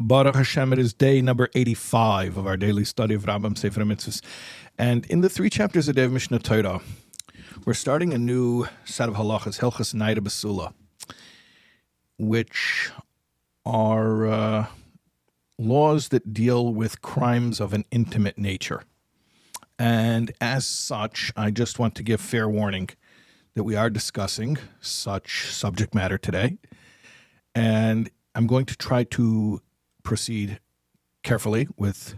Baruch Hashem, it is day number 85 of our daily study of Rambam, Sefer, HaMitzvos. And in the 3 chapters of the Mishnah Torah, we're starting a new set of halachas, Hilchas Naida Basula, which are laws that deal with crimes of an intimate nature. And as such, I just want to give fair warning that we are discussing such subject matter today. And I'm going to try to proceed carefully with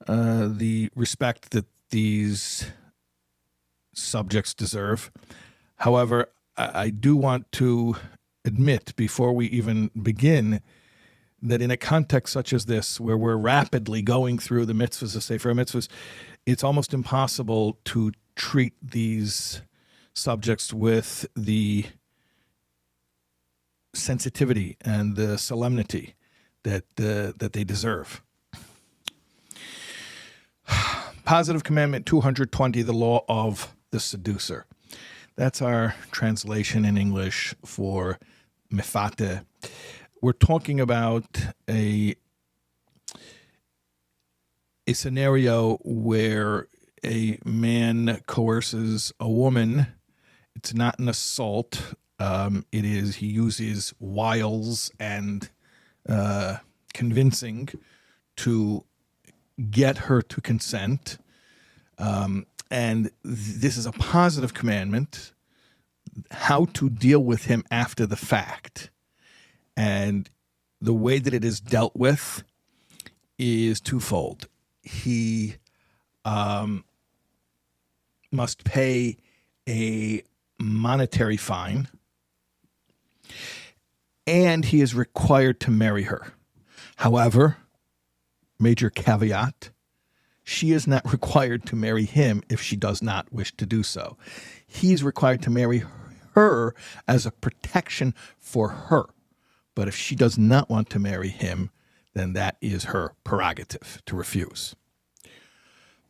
the respect that these subjects deserve. However, I do want to admit before we even begin that in a context such as this, where we're rapidly going through the mitzvahs, the Sefer HaMitzvos, it's almost impossible to treat these subjects with the sensitivity and the solemnity that they deserve. Positive Commandment 220, the law of the seducer. That's our translation in English for mefate. We're talking about a scenario where a man coerces a woman. It's not an assault. He uses wiles and convincing to get her to consent. And this is a positive commandment, how to deal with him after the fact. And the way that it is dealt with is twofold. He must pay a monetary fine, and he is required to marry her. However, major caveat, she is not required to marry him if she does not wish to do so. He's required to marry her as a protection for her. But if she does not want to marry him, then that is her prerogative to refuse.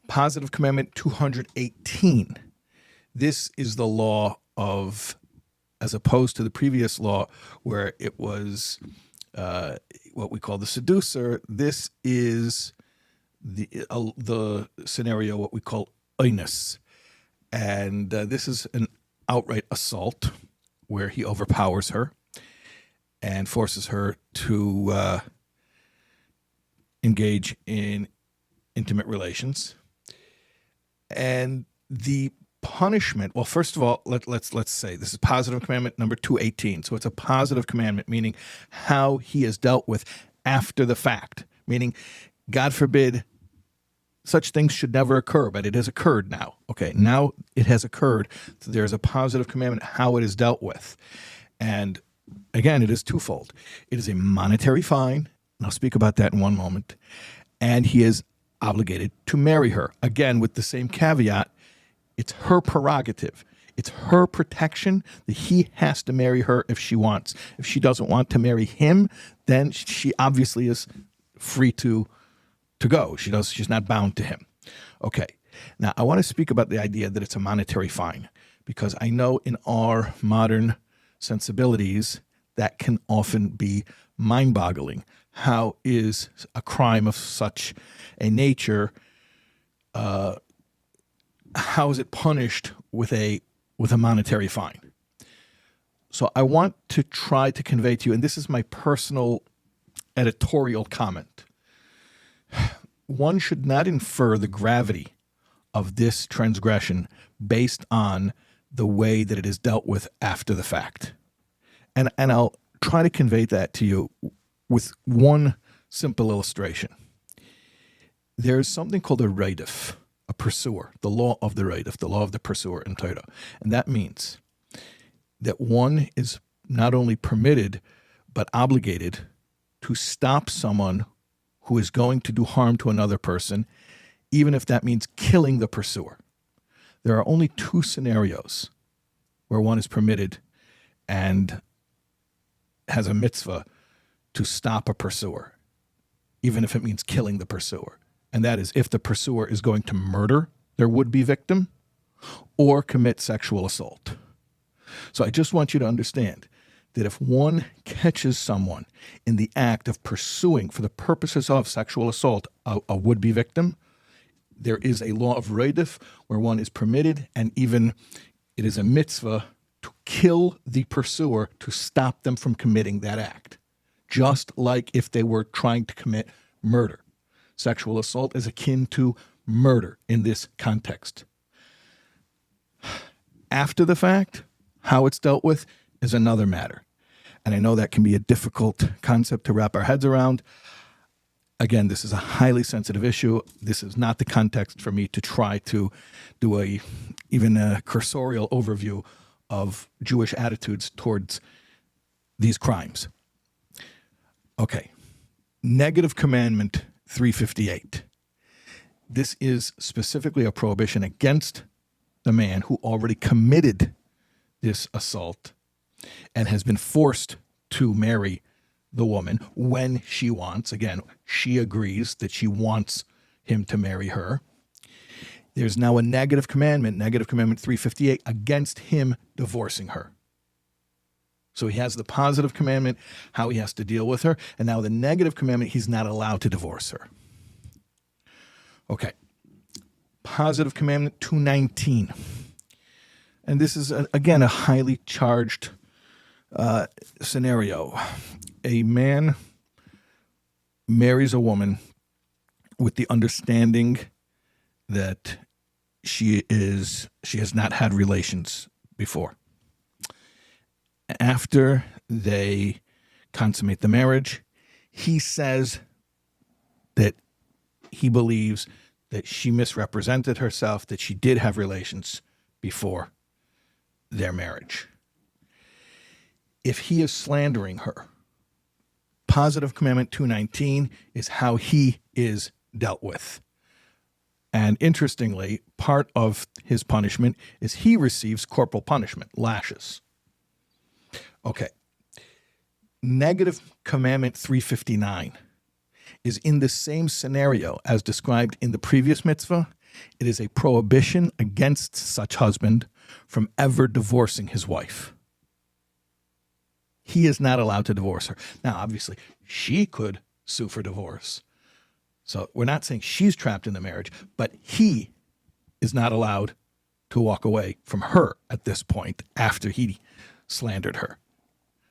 Positive Commandment 218. This is the law of, as opposed to the previous law where it was what we call the seducer, this is the scenario, what we call oinus. And this is an outright assault where he overpowers her and forces her to engage in intimate relations. And the punishment, well, first of all, let's say this is positive commandment number 218. So it's a positive commandment, meaning how he is dealt with after the fact, meaning, God forbid, such things should never occur, but it has occurred now. Okay, now it has occurred. So there's a positive commandment, how it is dealt with. And again, it is twofold. It is a monetary fine, and I'll speak about that in one moment, and he is obligated to marry her. Again, with the same caveat, it's her prerogative. It's her protection that he has to marry her if she wants. If she doesn't want to marry him, then she obviously is free to go. She's not bound to him. Okay. Now, I want to speak about the idea that it's a monetary fine, because I know in our modern sensibilities that can often be mind-boggling. How is a crime of such a nature, how is it punished with a monetary fine? So I want to try to convey to you, and this is my personal editorial comment, one should not infer the gravity of this transgression based on the way that it is dealt with after the fact. And I'll try to convey that to you with one simple illustration. There's something called a raidif, a pursuer, the law of the raidif, the law of the pursuer in Torah. And that means that one is not only permitted, but obligated to stop someone who is going to do harm to another person, even if that means killing the pursuer. There are only 2 scenarios where one is permitted and has a mitzvah to stop a pursuer, even if it means killing the pursuer. And that is if the pursuer is going to murder their would-be victim or commit sexual assault. So I just want you to understand that if one catches someone in the act of pursuing for the purposes of sexual assault a would-be victim, there is a law of reidif where one is permitted, and even it is a mitzvah to kill the pursuer to stop them from committing that act, just like if they were trying to commit murder. Sexual assault is akin to murder in this context. After the fact, how it's dealt with is another matter. And I know that can be a difficult concept to wrap our heads around. Again, this is a highly sensitive issue. This is not the context for me to try to do even a cursorial overview of Jewish attitudes towards these crimes. Okay. Negative Commandment 358. This is specifically a prohibition against the man who already committed this assault and has been forced to marry the woman when she wants. Again, she agrees that she wants him to marry her. There's now a negative commandment, Negative Commandment 358, against him divorcing her. So he has the positive commandment, how he has to deal with her, and now the negative commandment, he's not allowed to divorce her. Okay. Positive commandment 219. And this is, again, a highly charged scenario. A man marries a woman with the understanding that she has not had relations before. After they consummate the marriage, he says that he believes that she misrepresented herself, that she did have relations before their marriage. If he is slandering her, Positive Commandment 219 is how he is dealt with. And interestingly, part of his punishment is he receives corporal punishment, lashes. Okay. Negative Commandment 359 is in the same scenario as described in the previous mitzvah. It is a prohibition against such husband from ever divorcing his wife. He is not allowed to divorce her. Now, obviously, she could sue for divorce. So we're not saying she's trapped in the marriage, but he is not allowed to walk away from her at this point after he slandered her.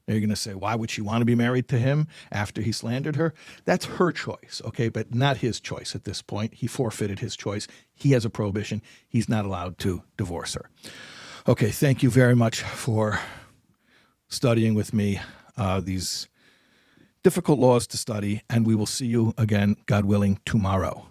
Now you're going to say, why would she want to be married to him after he slandered her? That's her choice, okay, but not his choice at this point. He forfeited his choice. He has a prohibition. He's not allowed to divorce her. Okay, thank you very much for studying with me these difficult laws to study, and we will see you again, God willing, tomorrow.